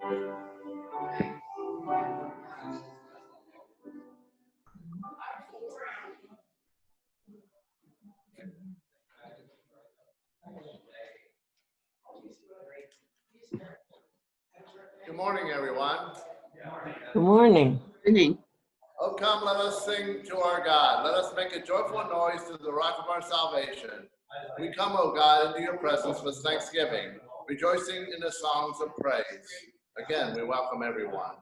Good morning, everyone. Good morning. Good evening. Oh, come, let us sing to our God. Let us make a joyful noise to the rock of our salvation. We come, O God, into your presence with thanksgiving, rejoicing in the songs of praise. Again, we welcome everyone.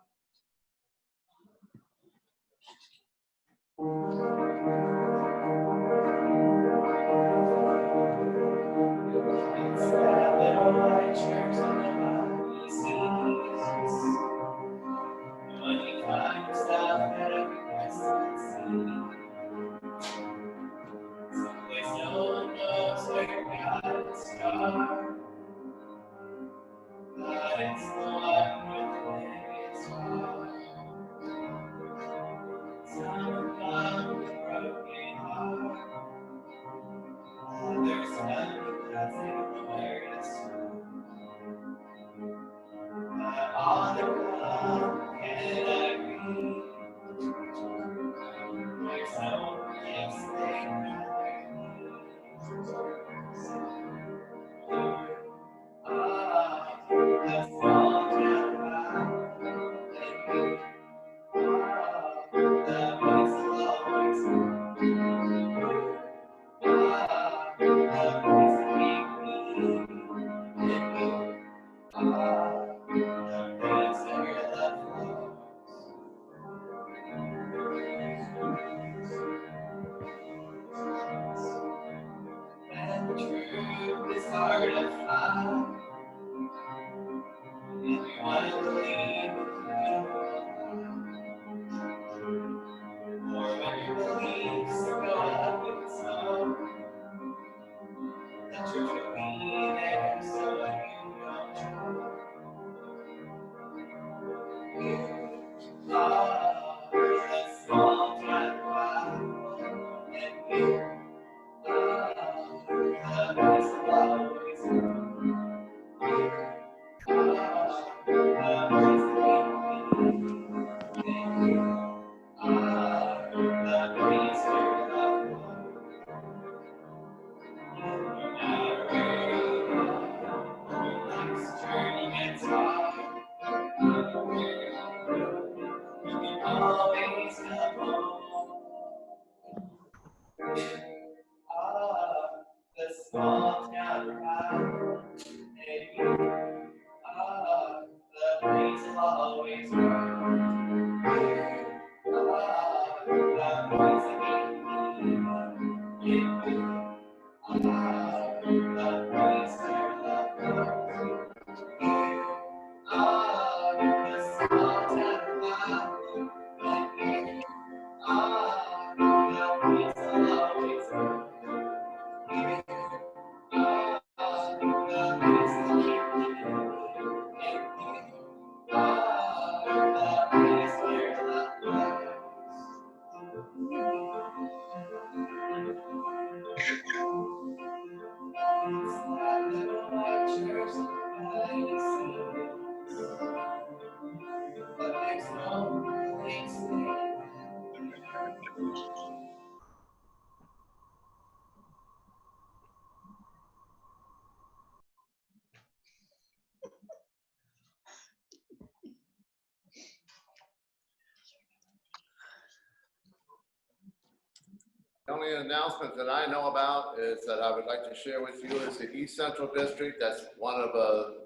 The only announcement that I know about is that I would like to share with you is the East Central District. That's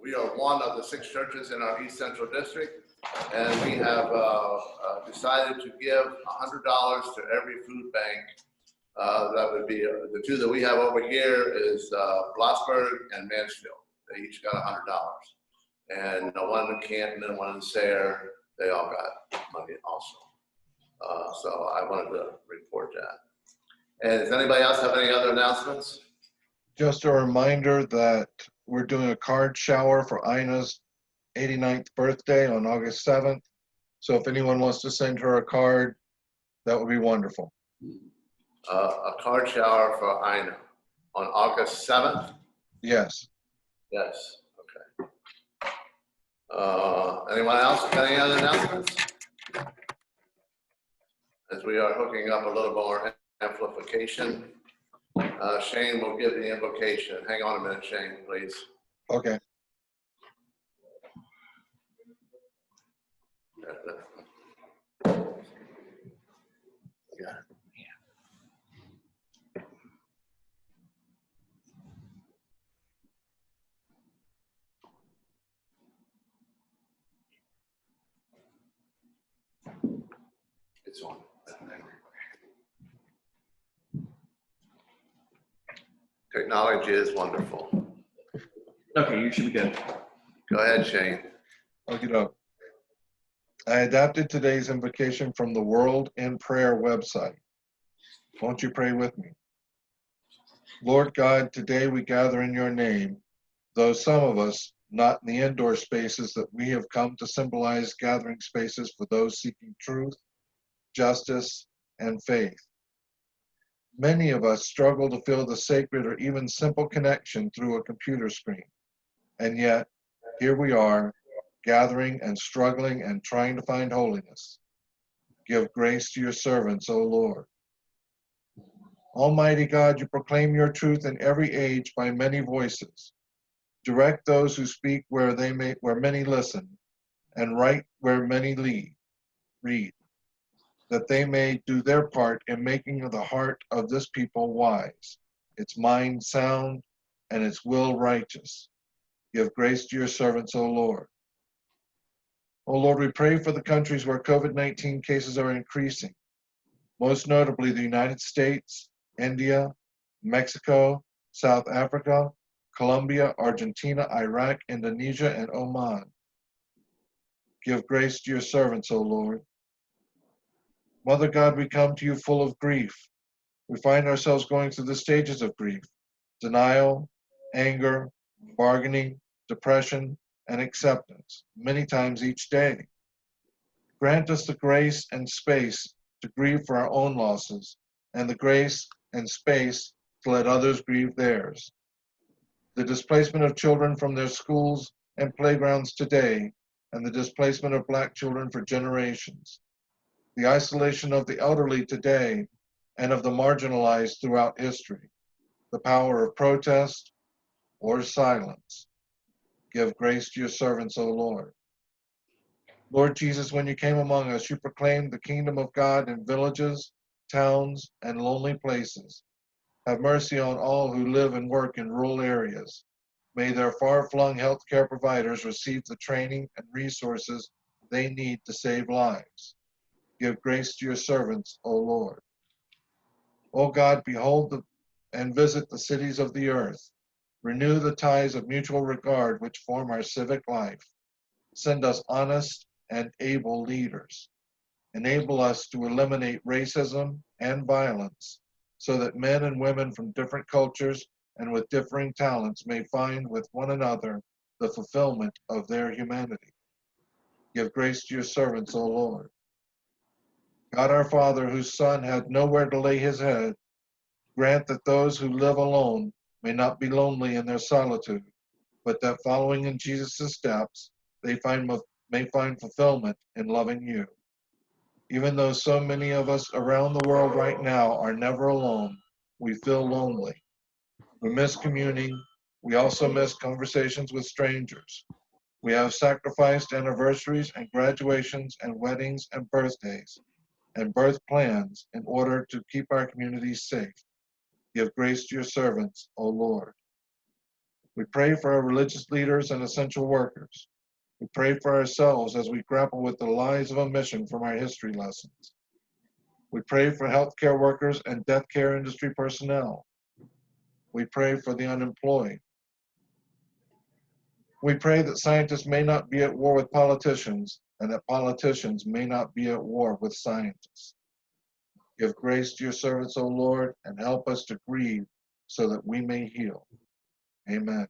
we are one of the 6 churches in our East Central District. And we have decided to give $100 to every food bank. That would be, the 2 that we have over here is Blossburg and Mansfield. They each got $100. And one in Canton and one in Sayre, they all got money also. So I wanted to report that. And does anybody else have any other announcements? Just a reminder that we're doing a card shower for Ina's 89th birthday on August 7th. So if anyone wants to send her a card, that would be wonderful. A card shower for Ina on August 7th? Yes. Yes, okay. Anyone else got any other announcements? As we are hooking up a little more amplification, Shane will give the invocation. Hang on a minute, Shane, please. Okay. Yeah. It's on. Technology is wonderful. Okay, you should be good. Go ahead, Shane. Okay. I adapted today's invocation from the World in Prayer website. Won't you pray with me? Lord God, today we gather in your name, though some of us not in the indoor spaces that we have come to symbolize gathering spaces for those seeking truth, justice, and faith. Many of us struggle to feel the sacred or even simple connection through a computer screen. And yet, here we are, gathering and struggling and trying to find holiness. Give grace to your servants, O Lord. Almighty God, you proclaim your truth in every age by many voices. Direct those who speak where many listen, and write where many read, that they may do their part in making the heart of this people wise, its mind sound, and its will righteous. Give grace to your servants, O Lord. O Lord, we pray for the countries where COVID-19 cases are increasing, most notably the United States, India, Mexico, South Africa, Colombia, Argentina, Iraq, Indonesia, and Oman. Give grace to your servants, O Lord. Mother God, we come to you full of grief. We find ourselves going through the stages of grief: denial, anger, bargaining, depression, and acceptance, many times each day. Grant us the grace and space to grieve for our own losses, and the grace and space to let others grieve theirs. The displacement of children from their schools and playgrounds today, and the displacement of Black children for generations. The isolation of the elderly today, and of the marginalized throughout history. The power of protest or silence. Give grace to your servants, O Lord. Lord Jesus, when you came among us, you proclaimed the kingdom of God in villages, towns, and lonely places. Have mercy on all who live and work in rural areas. May their far-flung healthcare providers receive the training and resources they need to save lives. Give grace to your servants, O Lord. O God, behold and visit the cities of the earth. Renew the ties of mutual regard which form our civic life. Send us honest and able leaders. Enable us to eliminate racism and violence so that men and women from different cultures and with differing talents may find with one another the fulfillment of their humanity. Give grace to your servants, O Lord. God our Father, whose Son had nowhere to lay his head, grant that those who live alone may not be lonely in their solitude, but that following in Jesus' steps, they may find fulfillment in loving you. Even though so many of us around the world right now are never alone, we feel lonely. We miss communing. We also miss conversations with strangers. We have sacrificed anniversaries and graduations and weddings and birthdays and birth plans in order to keep our communities safe. Give grace to your servants, O Lord. We pray for our religious leaders and essential workers. We pray for ourselves as we grapple with the lies of omission from our history lessons. We pray for healthcare workers and death care industry personnel. We pray for the unemployed. We pray that scientists may not be at war with politicians and that politicians may not be at war with scientists. Give grace to your servants, O Lord, and help us to grieve so that we may heal. Amen.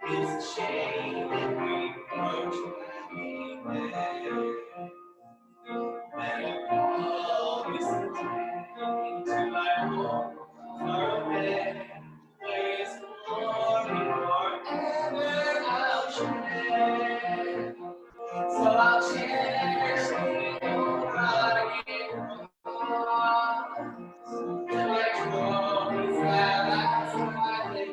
It's a shame that we approach anyway. When all is into my home forever, there is glory forever I'll share. So I'll cherish the Orion till I grow is that last Friday.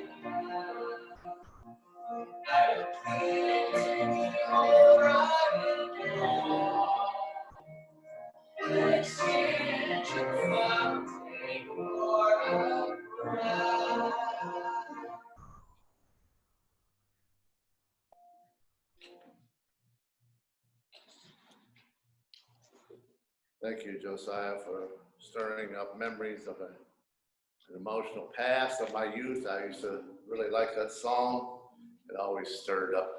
I will cling to the Orion in exchange for something more of pride. Thank you, Josiah, for stirring up memories of an emotional past of my youth. I used to really like that song. It always stirred up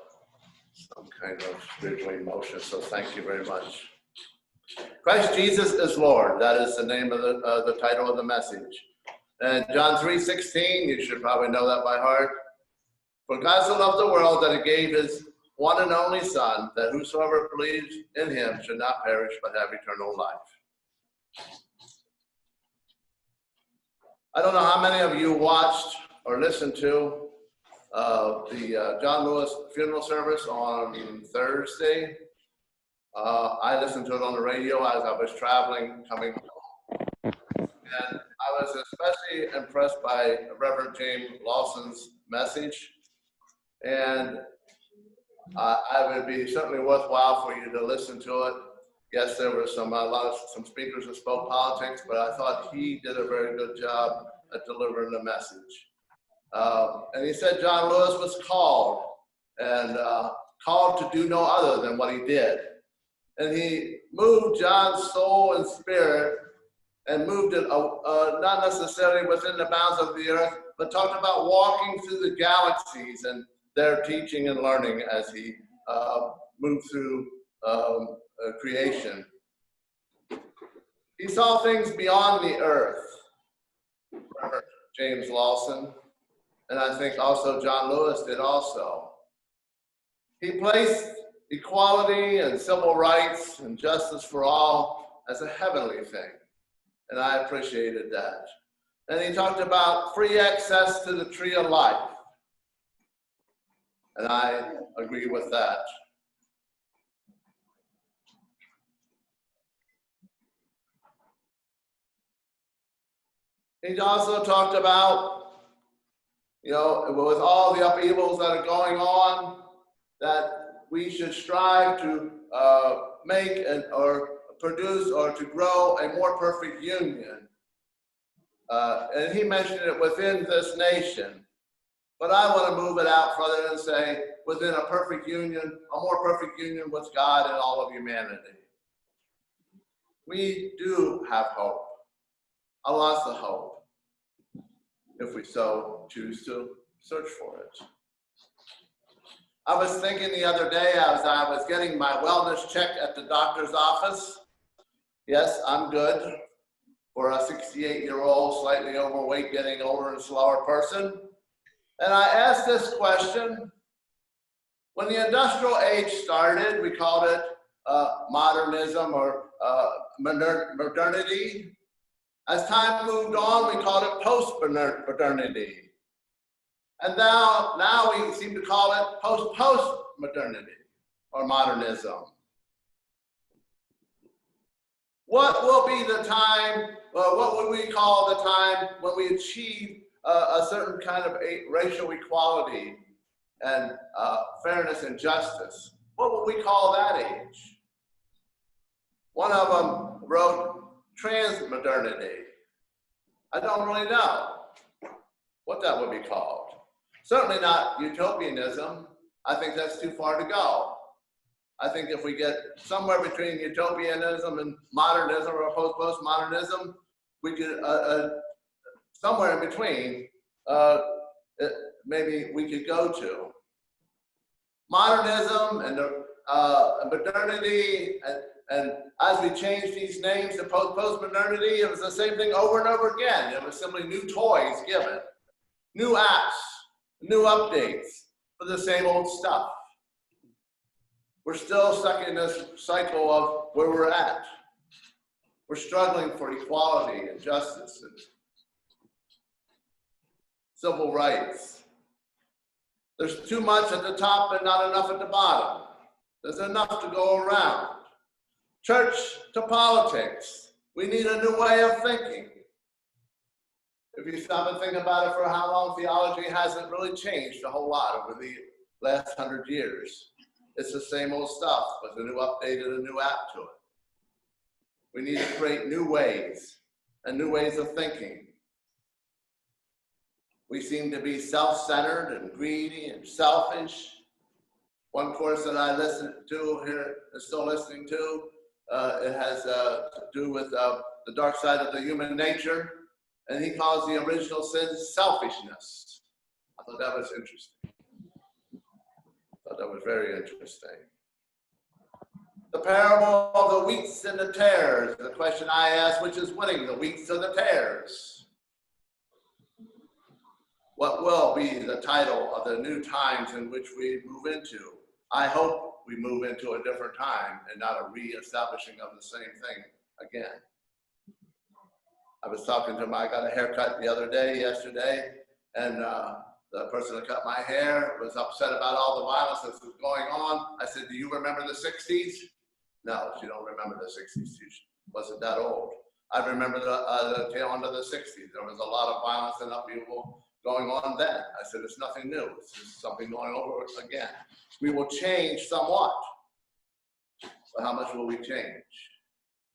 some kind of spiritual emotion, so thank you very much. Christ Jesus is Lord. That is the name of the title of the message. And John 3:16, you should probably know that by heart. For God so loved the world that he gave his one and only Son, that whosoever believes in him should not perish but have eternal life. I don't know how many of you watched or listened to the John Lewis funeral service on Thursday. I listened to it on the radio as I was traveling, coming home. And I was especially impressed by Reverend James Lawson's message. And I would be certainly worthwhile for you to listen to it. Yes, there were some speakers that spoke politics, but I thought he did a very good job at delivering the message. And he said John Lewis was called to do no other than what he did. And he moved John's soul and spirit and moved it not necessarily within the bounds of the earth, but talked about walking through the galaxies and their teaching and learning as he moved through creation. He saw things beyond the earth, Reverend James Lawson, and I think also John Lewis did also. He placed equality and civil rights and justice for all as a heavenly thing, and I appreciated that. And he talked about free access to the tree of life, and I agree with that. He also talked about, with all the upheavals that are going on, that we should strive to make or produce or to grow a more perfect union. And he mentioned it within this nation. But I want to move it out further and say within a perfect union, a more perfect union with God and all of humanity. We do have hope, a lot of hope, if we so choose to search for it. I was thinking the other day as I was getting my wellness check at the doctor's office. Yes, I'm good for a 68-year-old, slightly overweight, getting older and slower person. And I asked this question. When the industrial age started, we called it modernism or modernity. As time moved on, we called it post-modernity. And now we seem to call it post-modernity or modernism. What will be the time, what would we call the time when we achieve a certain kind of racial equality and fairness and justice? What would we call that age? One of them wrote transmodernity. I don't really know what that would be called. Certainly not utopianism. I think that's too far to go. I think if we get somewhere between utopianism and modernism or postmodernism, we could, somewhere in between, maybe we could go to. Modernism and modernity, and as we change these names to post-modernity, it was the same thing over and over again. It was simply new toys given. new apps, new updates for the same old stuff. We're still stuck in this cycle of where we're at. We're struggling for equality and justice and civil rights. There's too much at the top and not enough at the bottom. There's enough to go around. Church to politics. We need a new way of thinking. If you stop and think about it for how long, theology hasn't really changed a whole lot over the last 100 years. It's the same old stuff with a new update and a new app to it. We need to create new ways and new ways of thinking. We seem to be self-centered and greedy and selfish. One course that I listened to here, still listening to, it has to do with the dark side of the human nature, and he calls the original sin selfishness. I thought that was interesting. I thought that was very interesting. The parable of the wheats and the tares. The question I asked, which is winning, the wheats or the tares? What will be the title of the new times in which we move into? I hope we move into a different time and not a re-establishing of the same thing again. I was talking to I got a haircut yesterday, and the person that cut my hair was upset about all the violence that was going on. I said, do you remember the 60s? No, she don't remember the 60s. She wasn't that old. I remember the tail end of the 60s. There was a lot of violence and upheaval going on then. I said, it's nothing new. It's just something going over again. We will change somewhat. But how much will we change?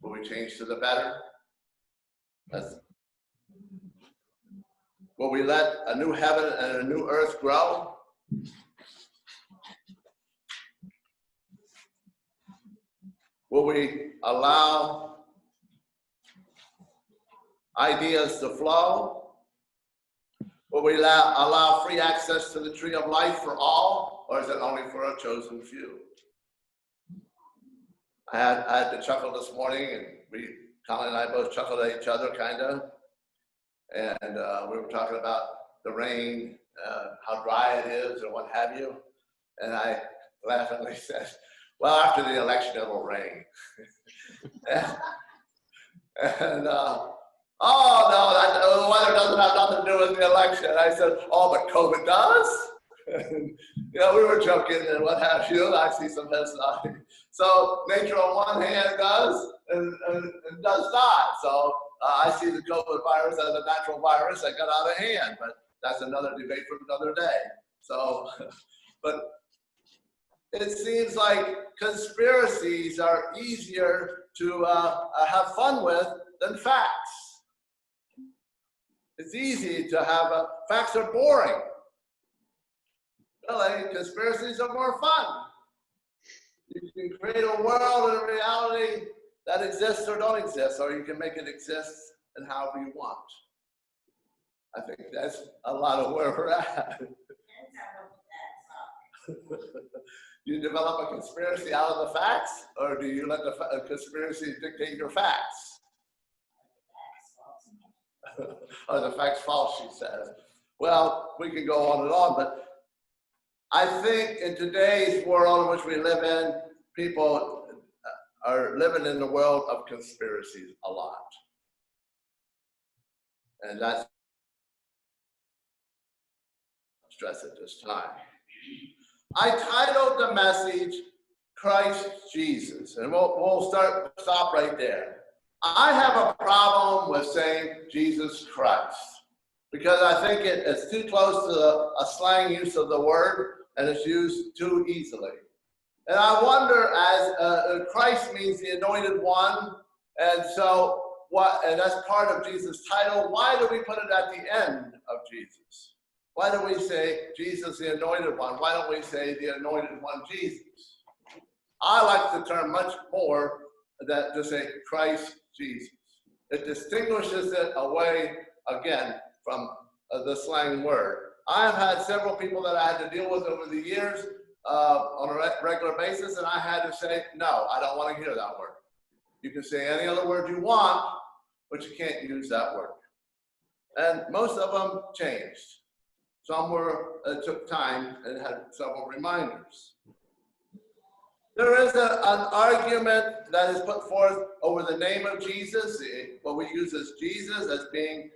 Will we change to the better? Will we let a new heaven and a new earth grow? Will we allow ideas to flow? Will we allow free access to the tree of life for all, or is it only for a chosen few? I had to chuckle this morning, and Colin and I both chuckled at each other, kind of. And we were talking about the rain, how dry it is, or what have you. And I laughingly said, well, after the election, it'll rain. and oh, no, the weather doesn't have nothing to do with the election. I said, oh, but COVID does? And, we were joking and what have you. I see some heads nodding. So nature on one hand does and does not. So I see the COVID virus as a natural virus that got out of hand, but that's another debate for another day. So, but it seems like conspiracies are easier to have fun with than facts. It's easy to have, facts are boring. Really, conspiracies are more fun. You can create a world and a reality that exists or don't exist, or you can make it exist and however you want. I think that's a lot of where we're at. You develop a conspiracy out of the facts, or do you let the conspiracy dictate your facts? Or the facts false, she says. Well, we can go on and on, but I think in today's world in which we live in, people are living in the world of conspiracies a lot. And that's stress at this time. I titled the message, Christ Jesus, and we'll stop right there. I have a problem with saying Jesus Christ because I think it's too close to a slang use of the word and it's used too easily. And I wonder, as Christ means the anointed one, and so and that's part of Jesus' title, why do we put it at the end of Jesus? Why do we say Jesus the anointed one? Why don't we say the anointed one Jesus? I like the term much more than to say Christ Jesus. It distinguishes it away, again, from the slang word. I've had several people that I had to deal with over the years on a regular basis, and I had to say, no, I don't want to hear that word. You can say any other word you want, but you can't use that word. And most of them changed. Some took time and had several reminders. There is an argument that is put forth over the name of Jesus. What we use as Jesus as being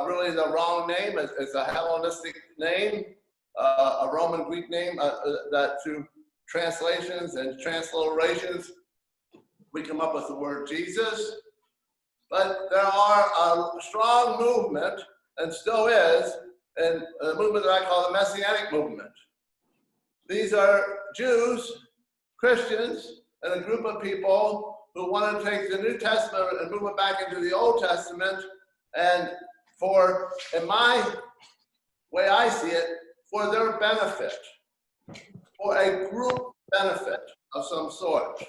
really the wrong name. It's a Hellenistic name, a Roman Greek name that through translations and transliterations, we come up with the word Jesus. But there are a strong movement, and still is, and a movement that I call the Messianic movement. These are Jews, Christians, and a group of people who want to take the New Testament and move it back into the Old Testament, and in my way I see it, for their benefit, for a group benefit of some sort.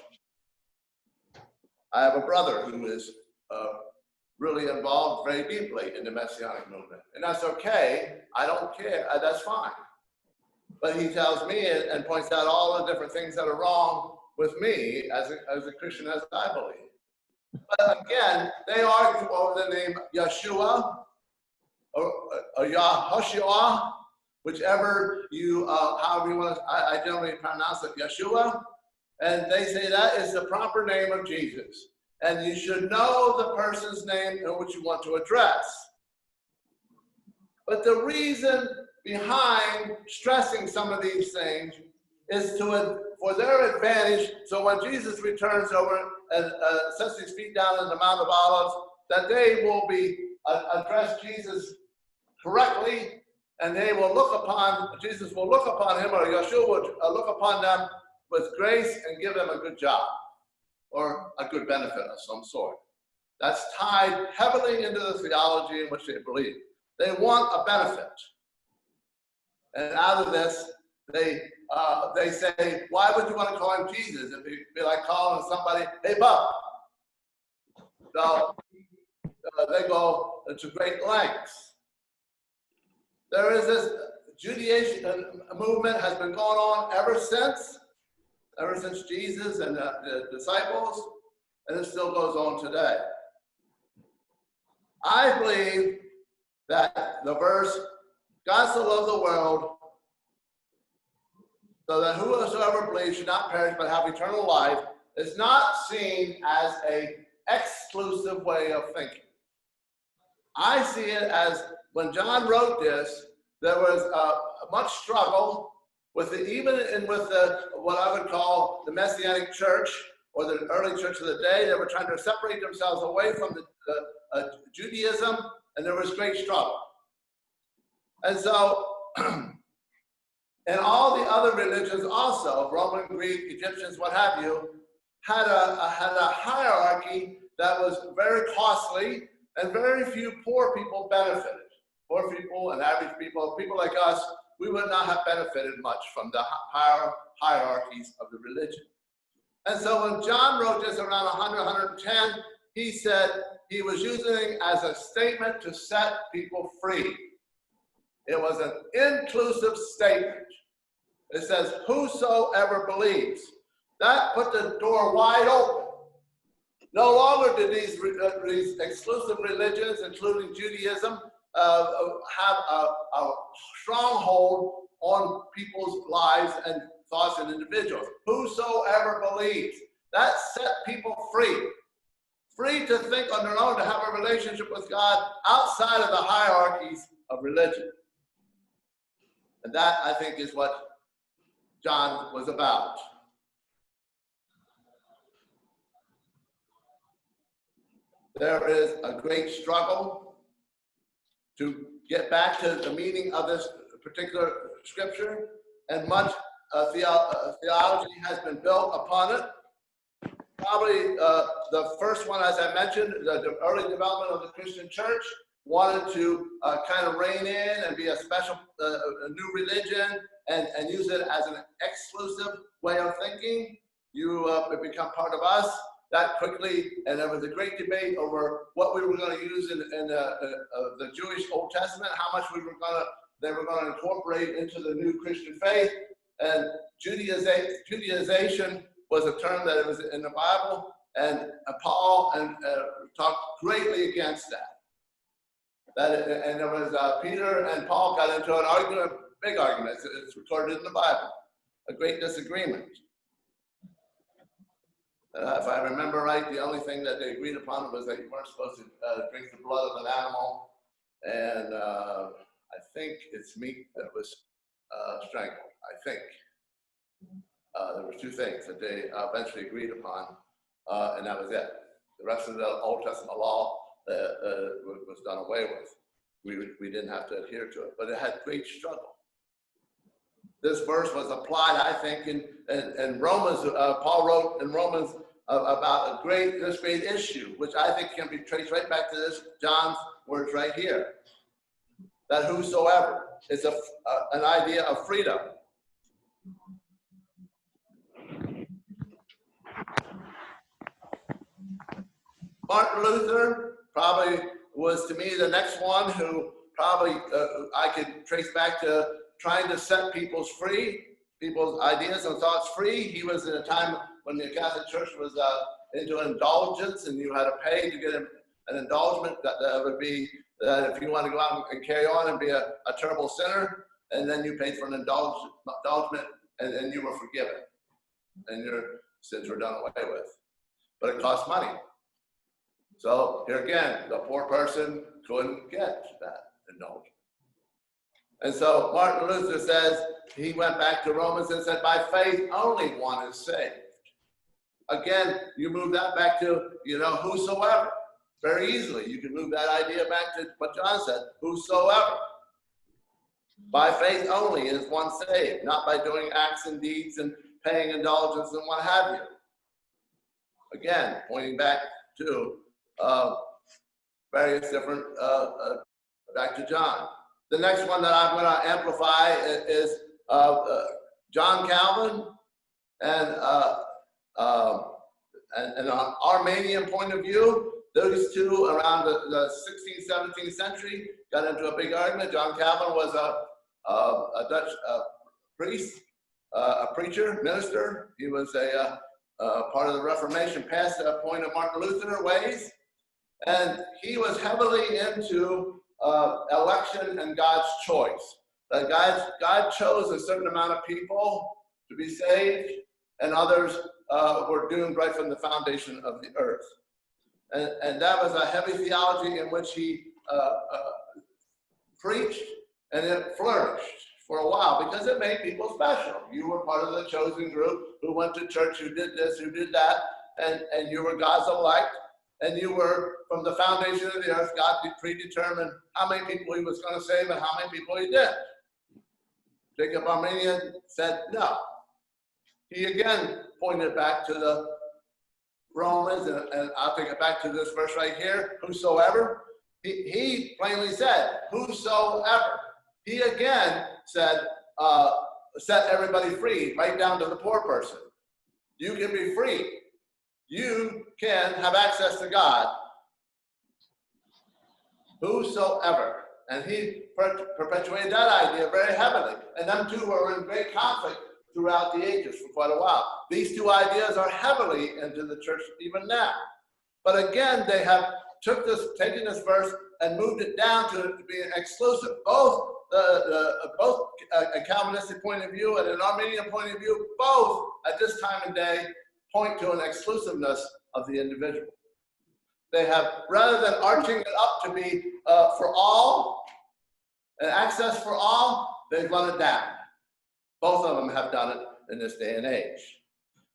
I have a brother who is really involved very deeply in the Messianic movement, and that's okay. I don't care. That's fine. But he tells me and points out all the different things that are wrong with me as a Christian, as I believe. But again, they argue over the name Yeshua or Yahushua, whichever however you want to, I generally pronounce it Yeshua. And they say that is the proper name of Jesus. And you should know the person's name and what you want to address. But the reason behind stressing some of these things is for their advantage, so when Jesus returns over and sets his feet down on the Mount of Olives, that they will be address Jesus correctly, and they will Jesus will look upon him, or Yeshua will look upon them with grace and give them a good job or a good benefit of some sort. That's tied heavily into the theology in which they believe. They want a benefit. And out of this, they say, why would you want to call him Jesus? It'd be like calling somebody, hey, Bob. So they go to great lengths. There is this Judaization movement has been going on ever since Jesus and the disciples, and it still goes on today. I believe that the verse, God so loved the world, so that whosoever believes should not perish but have eternal life, is not seen as an exclusive way of thinking. I see it as when John wrote this, there was much struggle with what I would call the Messianic church or the early church of the day. They were trying to separate themselves away from the Judaism, and there was great struggle. And so, and all the other religions also, Roman, Greek, Egyptians, what have you, had a hierarchy that was very costly, and very few poor people benefited. Poor people and average people like us, we would not have benefited much from the hierarchies of the religion. And so when John wrote this around 100, 110, he said he was using it as a statement to set people free. It was an inclusive statement. It says, whosoever believes. That put the door wide open. No longer did these exclusive religions, including Judaism, have a stronghold on people's lives and thoughts and individuals. Whosoever believes. That set people free. Free to think on their own, to have a relationship with God outside of the hierarchies of religion. And that, I think, is what John was about. There is a great struggle to get back to the meaning of this particular scripture, and much theology has been built upon it. Probably the first one, as I mentioned, the early development of the Christian church wanted to kind of rein in and be a special a new religion and use it as an exclusive way of thinking. You become part of us. That quickly, and there was a great debate over what we were going to use in the Jewish Old Testament, how much they were going to incorporate into the new Christian faith. And Judaization was a term that was in the Bible, and Paul talked greatly against that. And there was Peter and Paul got into an argument, big argument. It's recorded in the Bible, a great disagreement. If I remember right, the only thing that they agreed upon was that you weren't supposed to drink the blood of an animal, and I think it's meat that was strangled. I think there were two things that they eventually agreed upon, and that was it. The rest of the Old Testament law was done away with. We didn't have to adhere to it, but it had great struggle. This verse was applied, I think, in Romans. Paul wrote in Romans about this great issue, which I think can be traced right back to this John's words right here. That whosoever is an idea of freedom. Martin Luther probably was, to me, the next one who probably I could trace back to trying to set people's ideas and thoughts free. He was in a time when the Catholic Church was into indulgence, and you had to pay to get an indulgement that would be that if you want to go out and carry on and be a terrible sinner, and then you paid for an indulgement, and you were forgiven, and your sins were done away with. But it cost money. So here again, the poor person couldn't get that indulgence. And so Martin Luther says, he went back to Romans and said, by faith only one is saved. Again, you move that back to, whosoever. Very easily, you can move that idea back to what John said, whosoever. By faith only is one saved, not by doing acts and deeds and paying indulgence and what have you. Again, pointing back to various different, back to John. The next one that I'm going to amplify is John Calvin and an Armenian point of view. Those two around the 16th, 17th century got into a big argument. John Calvin was a Dutch priest, a preacher, minister. He was a part of the Reformation, past the point of Martin Luther ways. And he was heavily into election and God's choice. That God chose a certain amount of people to be saved, and others were doomed right from the foundation of the earth. And that was a heavy theology in which he preached, and it flourished for a while because it made people special. You were part of the chosen group who went to church, who did this, who did that, and you were God's elect. And you were, from the foundation of the earth, God predetermined how many people he was going to save and how many people he did. Jacob Armenian said no. He again pointed back to the Romans, and I'll take it back to this verse right here, whosoever. He plainly said, whosoever. He again said, set everybody free, right down to the poor person. You can be free. You can have access to God. Whosoever. And he perpetuated that idea very heavily. And them two were in great conflict throughout the ages for quite a while. These two ideas are heavily into the church even now. But again, they have taken this verse and moved it down to being exclusive. Both a Calvinistic point of view and an Armenian point of view, both at this time and day point to an exclusiveness of the individual. They have, rather than arching it up to be for all, and access for all, they've run it down. Both of them have done it in this day and age.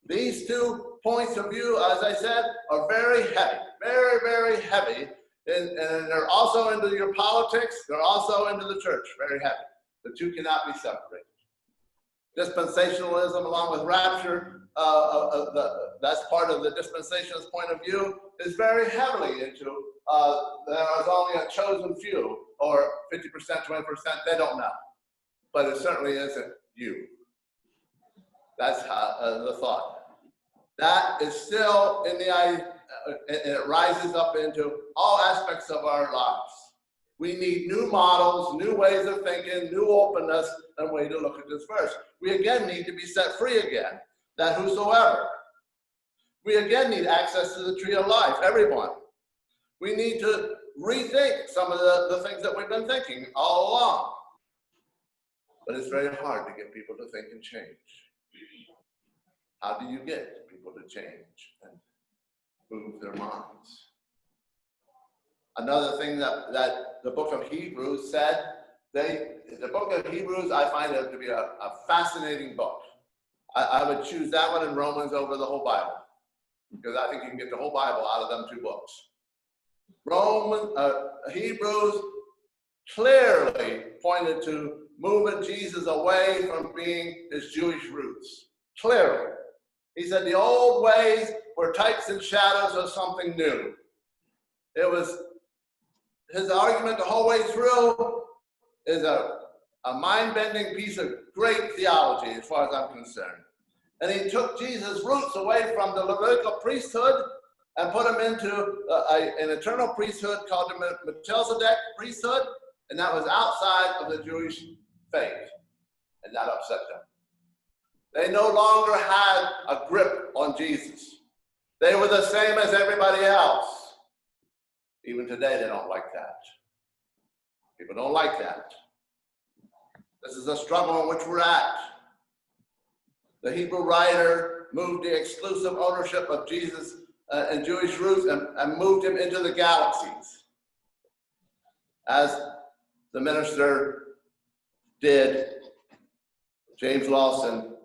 These two points of view, as I said, are very heavy, very, very heavy. And they're also into your politics. They're also into the church, very heavy. The two cannot be separated. Dispensationalism, along with rapture, that's part of the dispensationalist point of view, is very heavily into there is only a chosen few, or 50%, 20%, they don't know. But it certainly isn't you. That's the thought. That is still in the idea, it rises up into all aspects of our lives. We need new models, new ways of thinking, new openness, and way to look at this verse. We again need to be set free again, that whosoever. We again need access to the tree of life, everyone. We need to rethink some of the things that we've been thinking all along. But it's very hard to get people to think and change. How do you get people to change and move their minds? Another thing that the book of Hebrews said, the book of Hebrews, I find it to be a fascinating book. I would choose that one and Romans over the whole Bible, because I think you can get the whole Bible out of them two books. Hebrews clearly pointed to moving Jesus away from being his Jewish roots. Clearly. He said the old ways were types and shadows of something new. It was his argument the whole way through is a mind-bending piece of great theology as far as I'm concerned. And he took Jesus' roots away from the Levitical priesthood and put him into an eternal priesthood called the Melchizedek priesthood, and that was outside of the Jewish faith, and that upset them. They no longer had a grip on Jesus. They were the same as everybody else. Even today, they don't like that. People don't like that. This is a struggle in which we're at. The Hebrew writer moved the exclusive ownership of Jesus and Jewish roots and moved him into the galaxies, as the minister did, James Lawson,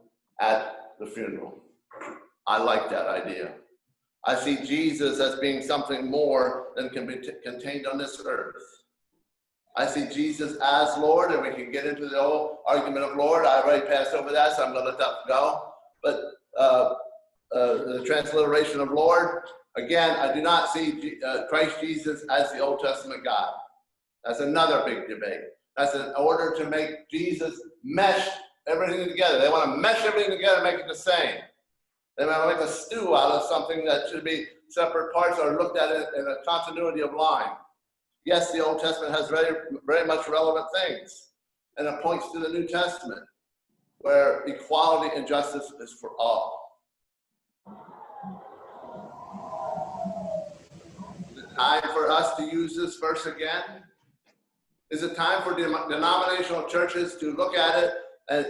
at the funeral. I like that idea. I see Jesus as being something more than can be contained on this earth. I see Jesus as Lord, and we can get into the old argument of Lord. I already passed over that, so I'm going to let that go. But the transliteration of Lord, again, I do not see Christ Jesus as the Old Testament God. That's another big debate. That's in order to make Jesus mesh everything together. They want to mesh everything together and make it the same. They want to make a stew out of something that should be separate parts or looked at it in a continuity of line. Yes, the Old Testament has very, very much relevant things, and it points to the New Testament, where equality and justice is for all. Is it time for us to use this verse again? Is it time for denominational churches to look at it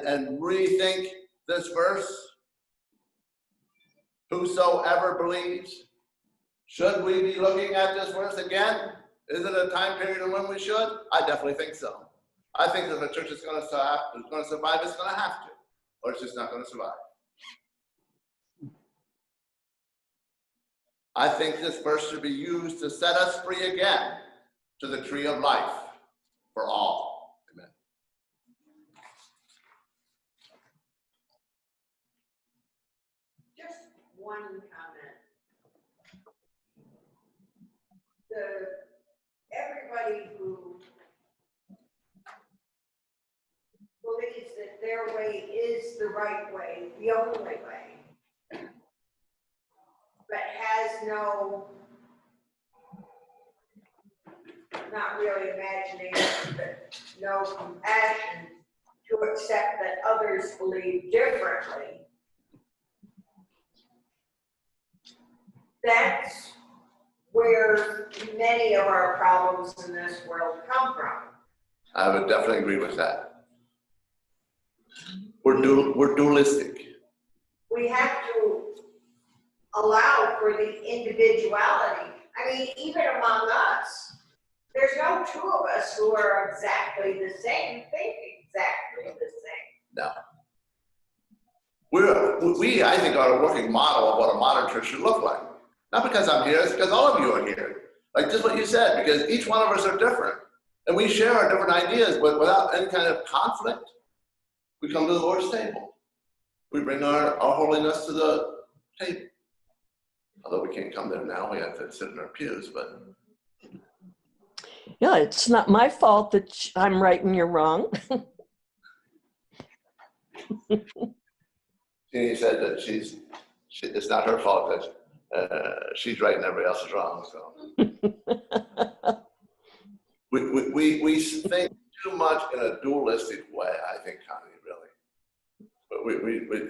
and rethink this verse? Whosoever believes. Should we be looking at this verse again? Is it a time period when we should? I definitely think so. I think that the church is going to survive, it's going to have to, or it's just not going to survive. I think this verse should be used to set us free again to the tree of life for all. Amen. Just one comment. Everybody who believes that their way is the right way, the only way, but has no, not really imagination, but no compassion to accept that others believe differently, that's where many of our problems in this world come from. I would definitely agree with that. We're dualistic. We have to allow for the individuality. I mean, even among us, there's no two of us who are exactly the same, think exactly the same. No. We, I think, are a working model of what a modern church should look like. Not because I'm here, it's because all of you are here. Like just what you said, because each one of us are different. And we share our different ideas, but without any kind of conflict. We come to the Lord's table. We bring our holiness to the table. Although we can't come there now, we have to sit in our pews, but. Yeah, it's not my fault that I'm right and you're wrong. Jeannie said that it's not her fault that she's right and everybody else is wrong. So we think too much in a dualistic way, I think, Connie, really. But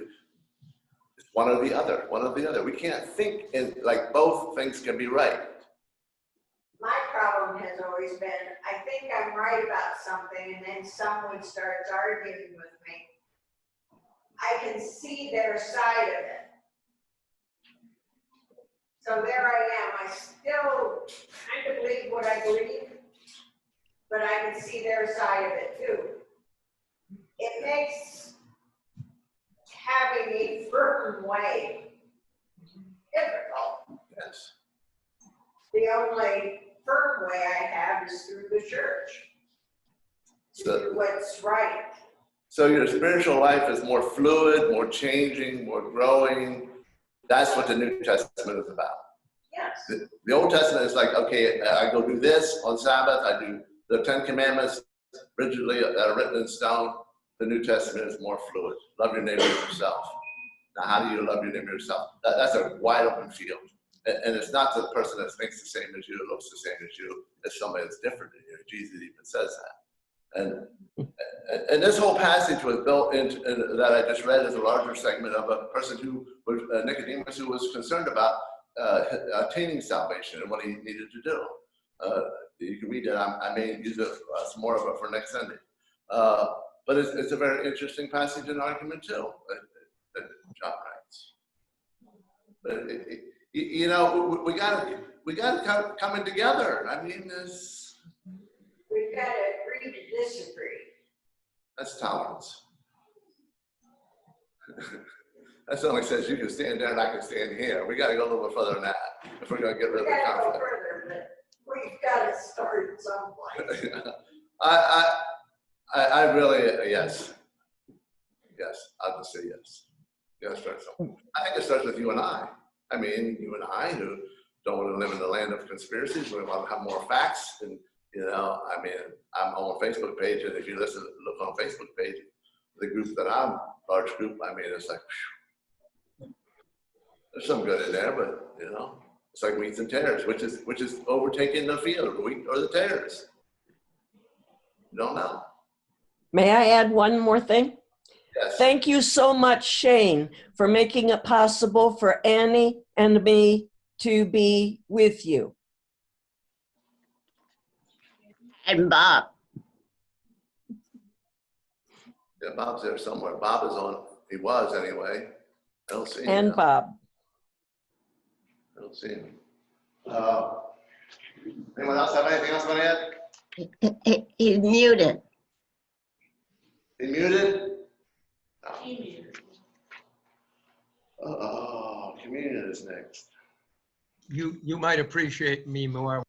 it's one or the other, one or the other. We can't think in like both things can be right. My problem problem has always been, I think I'm right about something, and then someone starts arguing with me. I can see their side of it. So there I am, I still kind of believe what I believe, but I can see their side of it too. It makes having a firm way difficult. Yes. The only firm way I have is through the church. To So- do what's right. So your spiritual life is more fluid, more changing, more growing. That's what the New Testament is about. Yes. The Old Testament is like, okay, I go do this on Sabbath. I do the 10 Commandments rigidly that are written in stone. The New Testament is more fluid. Love your neighbor as yourself. Now, how do you love your neighbor yourself? That's a wide open field. And it's not the person that thinks the same as you, looks the same as you. It's somebody that's different than you. Jesus even says that. And this whole passage was built into that I just read as a larger segment of a person who was Nicodemus, who was concerned about attaining salvation and what he needed to do. You can read that. I may use it some more of it for next Sunday. But it's a very interesting passage and argument too that John writes. But you know, we got to come in together. I mean, We've got to agree to disagree. that's tolerance. That only says you can stand there and I can stand here. We got to go a little bit further than that if we're going to get rid We've of the got to go conflict. further, but we've got to start someplace. I really, yes. Yes, I'll just say yes. You gotta start somewhere. I think it starts with you and I. I mean, you and I who don't want to live in the land of conspiracies. We want to have more facts. And, you know, I mean, I'm on a Facebook page, and if you look on a Facebook page, the group that I'm, large group, I mean, it's like, whew. There's some good in there, but, you know, it's like weeds and tares, which is overtaking the field, the wheat or the tares. You don't know. May I add one more thing? Yes. Thank you so much, Shane, for making it possible for Annie and me to be with you. And Bob. Yeah, Bob's there somewhere. Bob is on. He was anyway. I don't see him. And now. Bob. I don't see him. Anyone else have anything else to add? He's muted. He muted? Oh, communion is next. You might appreciate me more.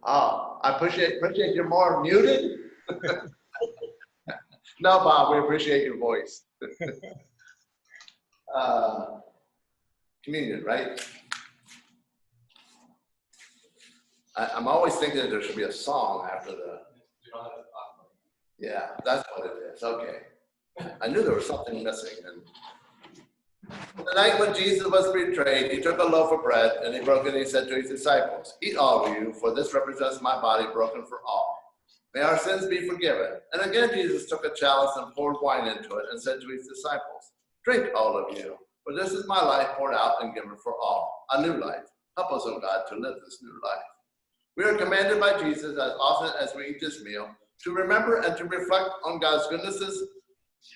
Oh, I appreciate you're more muted. No, Bob, we appreciate your voice. Communion, right? I'm always thinking that there should be a song after the. Yeah, that's what it is. Okay. I knew there was something missing. And the night when Jesus was betrayed, he took a loaf of bread and he broke it and he said to his disciples, "Eat all of you, for this represents my body broken for all. May our sins be forgiven." And again, Jesus took a chalice and poured wine into it and said to his disciples, "Drink all of you, for this is my life poured out and given for all, a new life. Help us, O God, to live this new life." We are commanded by Jesus, as often as we eat this meal, to remember and to reflect on God's goodnesses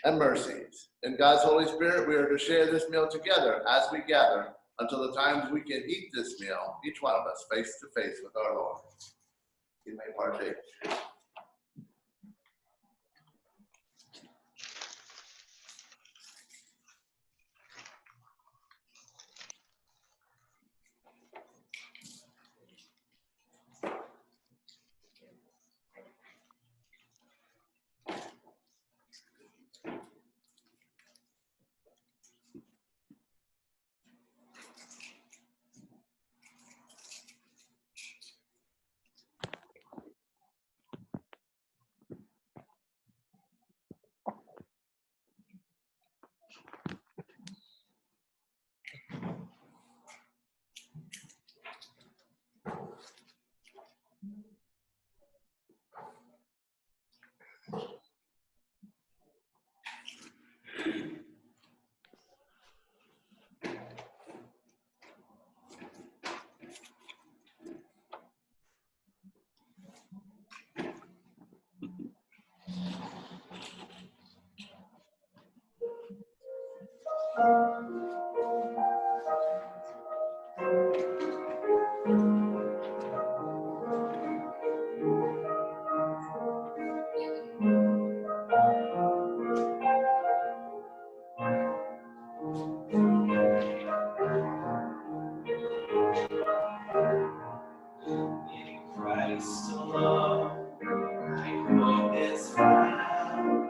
and mercies. In God's Holy Spirit, we are to share this meal together as we gather until the times we can eat this meal, each one of us face to face with our Lord. You may partake. is found.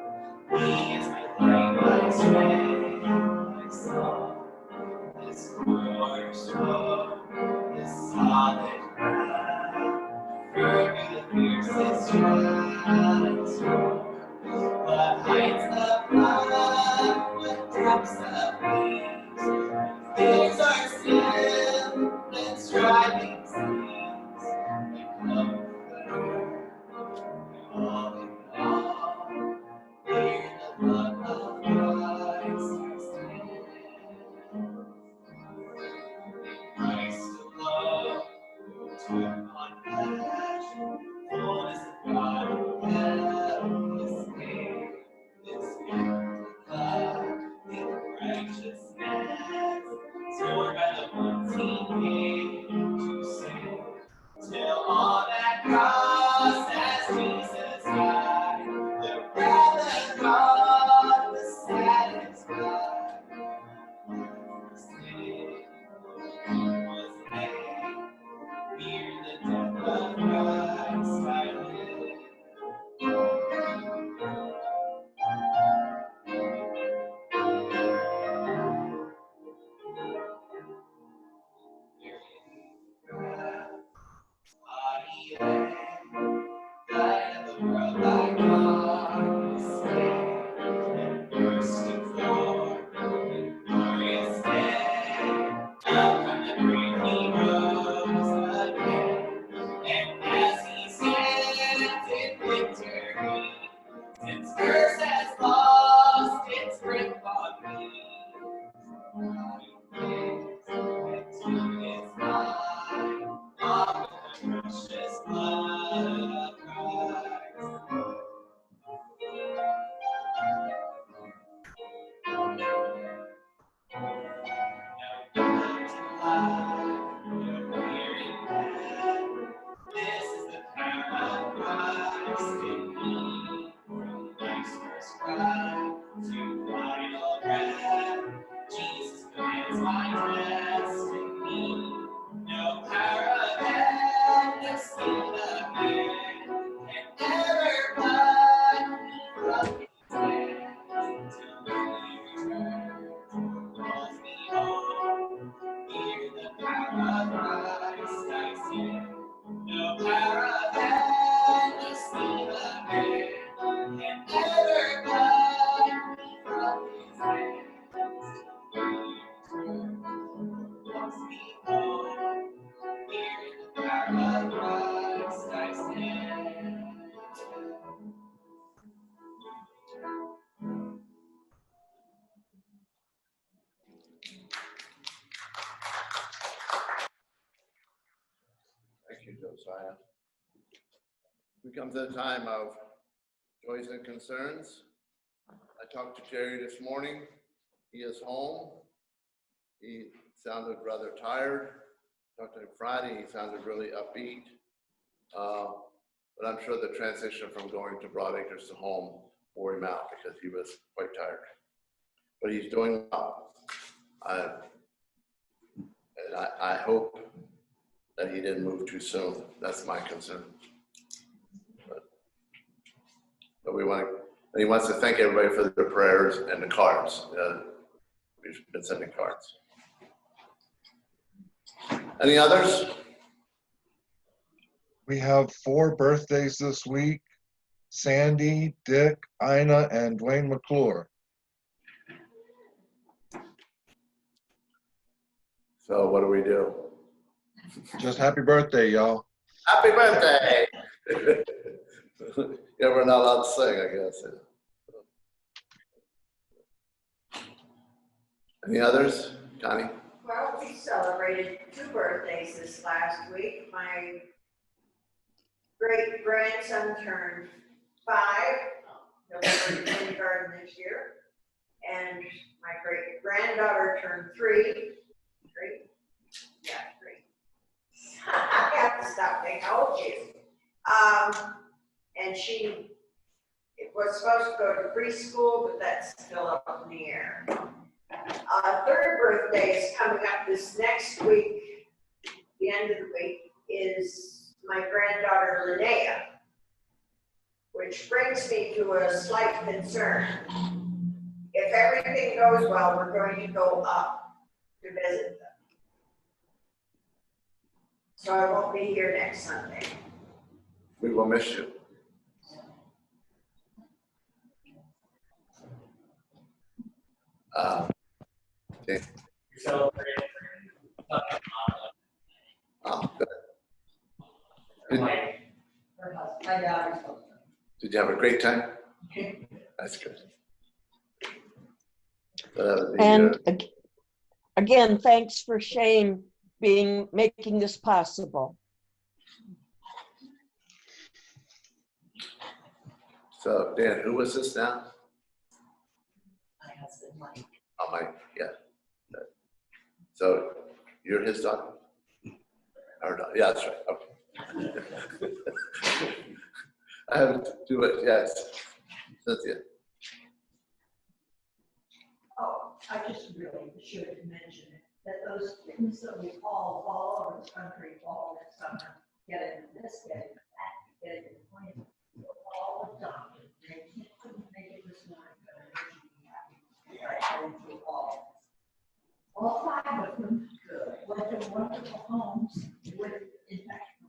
He is my light, my strength, my song. This cornerstone, this solid ground. Through the fiercest trials, what heights of love, what depths of peace. Things are still and striving seas. My comforter, all in all, in the love of Christ I stand. In Christ alone, took on flesh, fullness of God, endless name. This gift of love, in righteousness, sworn by the ones He came to save. Till on that cross, as Jesus died, the wrath of God was satisfied. Sin was paid, near the death of Christ I live. Body and light of the world thy God escaped, and bursting forth in glorious day. Up from the grave he rose again, and as he stands in victory, since curse has lost its grip on me, and to his mind, all the precious blood of Christ. No doubt to life, no fear in death. This is the power of Christ in me. From life's first cry to final breath, Jesus commands my destiny. No power of hell, no sin of man can ever pluck me from His hands. Till He returns, calls me home. Hear the power of Christ I stand. No power of hell, no scheme of man can ever pluck me from His hands. Till He returns, calls me home. Here in the power of Christ I stand. Thank you, Josiah. We come to the time of joys and concerns. I talked to Jerry this morning. He is home. He sounded rather tired. Talked to him Friday. He sounded really upbeat. But I'm sure the transition from going to Broadacres to home wore him out because he was quite tired. But he's doing well. I hope that he didn't move too soon. That's my concern. But he wants to thank everybody for their prayers and the cards. We've been sending cards. Any others? We have 4 birthdays this week: Sandy, Dick, Ina, and Dwayne McClure. So what do we do? Just happy birthday, y'all. Happy birthday! Yeah, we're not allowed to sing, I guess. Any others? Connie? Well, we celebrated 2 birthdays this last week. My great grandson turned 5. He'll be in kindergarten this year. And my great granddaughter turned 3. 3? Yeah, 3. I have to stop thinking, how old she is. And she was supposed to go to preschool, but that's still up in the air. 3rd birthday is coming up this next week. The end of the week is my granddaughter Linnea which brings me to a slight concern. If everything goes well, we're going to go up to visit them. So I won't be here next Sunday. We will miss you. Okay. Celebrating. Oh, good. Did you have a great time? That's good. And again, thanks for Shane making this possible. So Dan, who was this now? My husband, Mike. Oh, Mike, yeah. So you're his daughter? Or not? Yeah, that's right, okay. I have to do it, yes. Cynthia. Oh, I just really should mention it, that those things that we all over the country all this summer, getting this, getting that, getting the point, all adopted. They couldn't make it this morning, but I wish you'd be happy. I told you all 5 of them went to wonderful homes with, in fact,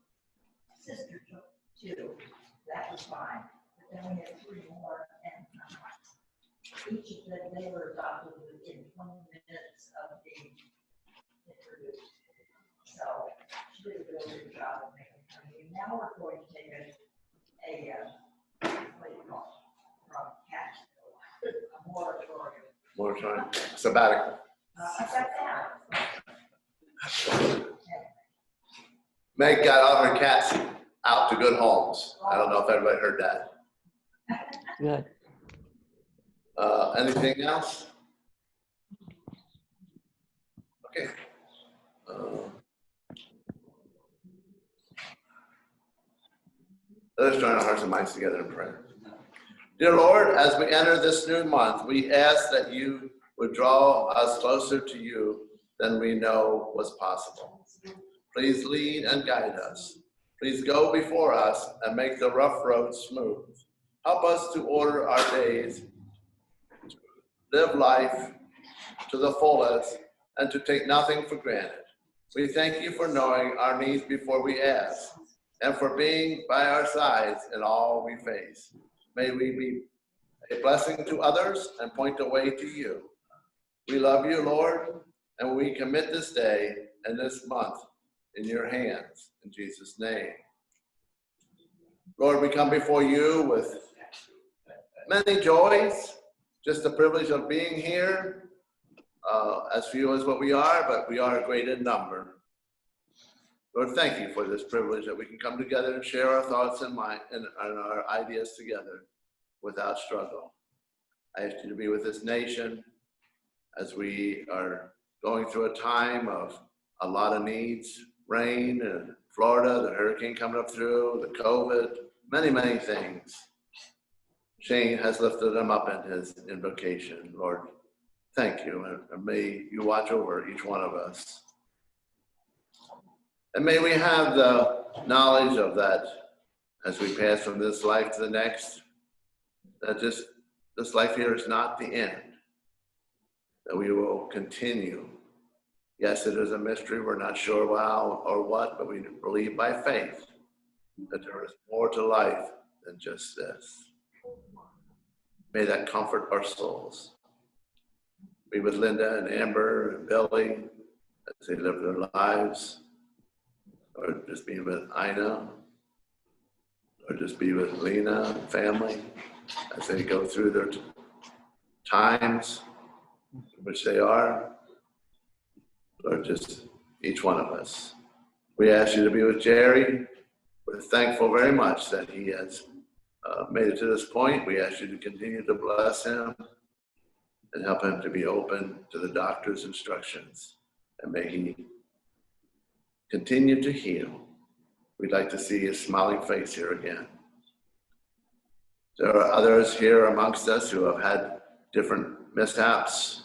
sister took 2. That was fine. But then we had 3 more, and each of them, they were adopted within 20 minutes of being introduced. So she did a really good job of making it. I mean, now we're going to take what do you call it, from Catskill, a moratorium. Moratorium, sabbatical. Except that. Meg got all her cats out to good homes. I don't know if everybody heard that. Good. Anything else? Okay. Let us join our hearts and minds together in prayer. Dear Lord, as we enter this new month, we ask that you would draw us closer to you than we know was possible. Please lead and guide us. Please go before us and make the rough road smooth. Help us to order our days, to live life to the fullest, and to take nothing for granted. We thank you for knowing our needs before we ask, and for being by our sides in all we face. May we be a blessing to others and point the way to you. We love you, Lord, and we commit this day and this month in your hands, in Jesus' name. Lord, we come before you with many joys, just the privilege of being here, as few as what we are, but we are great in number. Lord, thank you for this privilege that we can come together and share our thoughts and our ideas together without struggle. I ask you to be with this nation as we are going through a time of a lot of needs, rain in Florida, the hurricane coming up through, the COVID, many, many things. Shane has lifted them up in his invocation. Lord, thank you, and may you watch over each one of us. And may we have the knowledge of that as we pass from this life to the next, that this life here is not the end, that we will continue. Yes, it is a mystery. We're not sure how or what, but we believe by faith that there is more to life than just this. May that comfort our souls. Be with Linda and Amber and Billy as they live their lives, or just be with Ina, or just be with Lena and family as they go through their times in which they are, or just each one of us. We ask you to be with Jerry. We're thankful very much that he has made it to this point. We ask you to continue to bless him and help him to be open to the doctor's instructions. And may he continue to heal. We'd like to see his smiling face here again. There are others here amongst us who have had different mishaps.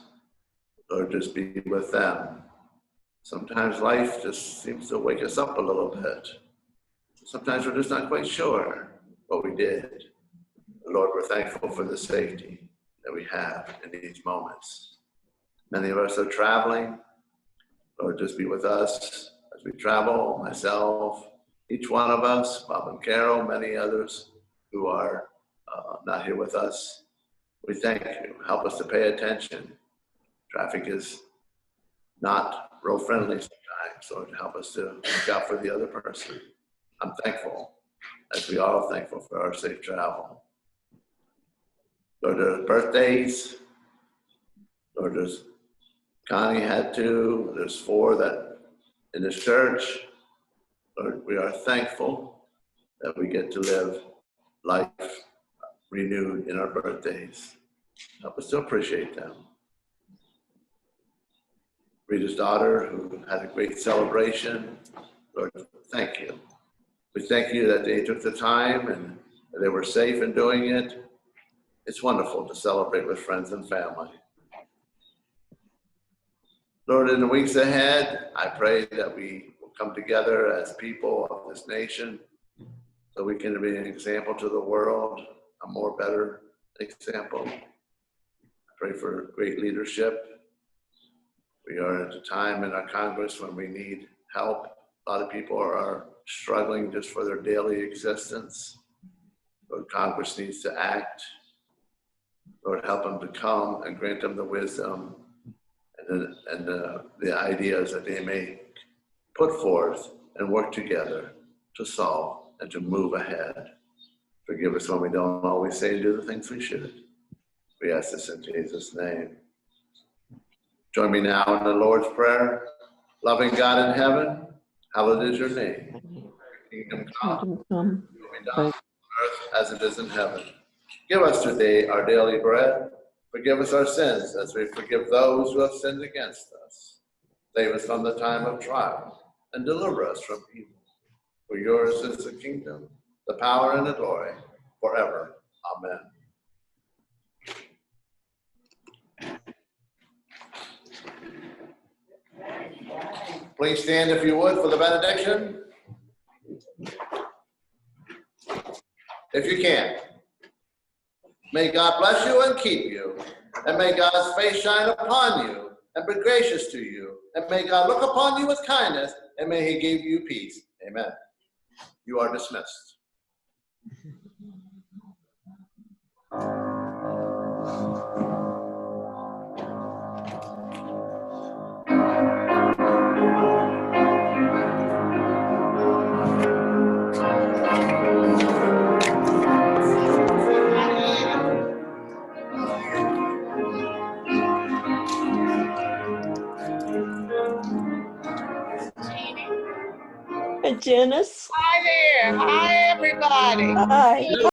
Lord, just be with them. Sometimes life just seems to wake us up a little bit. Sometimes we're just not quite sure what we did. Lord, we're thankful for the safety that we have in these moments. Many of us are traveling. Lord, just be with us as we travel, myself, each one of us, Bob and Carol, many others who are not here with us. We thank you. Help us to pay attention. Traffic is not real friendly sometimes, Lord, help us to look out for the other person. I'm thankful, as we are all thankful for our safe travel. Lord, there's birthdays. Lord, there's Connie had two. There's four that in this church. Lord, we are thankful that we get to live life renewed in our birthdays. Help us to appreciate them. Rita's daughter, who had a great celebration. Lord, thank you. We thank you that they took the time and they were safe in doing it. It's wonderful to celebrate with friends and family. Lord, in the weeks ahead, I pray that we will come together as people of this nation so we can be an example to the world, a more better example. I pray for great leadership. We are at a time in our Congress when we need help. A lot of people are struggling just for their daily existence. Lord, Congress needs to act. Lord, help them to come and grant them the wisdom and the ideas that they may put forth and work together to solve and to move ahead. Forgive us when we don't always say and do the things we should. We ask this in Jesus' name. Join me now in the Lord's Prayer. Loving God in heaven, hallowed is your name. Your kingdom come, Kingdom come. your will be done on earth as it is in heaven. Give us today our daily bread. Forgive us our sins as we forgive those who have sinned against us. Save us from the time of trial and deliver us from evil. For yours is the kingdom, the power, and the glory forever. Amen. Please stand if you would for the benediction. If you can. May God bless you and keep you. And may God's face shine upon you and be gracious to you. And may God look upon you with kindness and may he give you peace. Amen. You are dismissed. Hi, Janice. Hi there. Hi, everybody. Hi.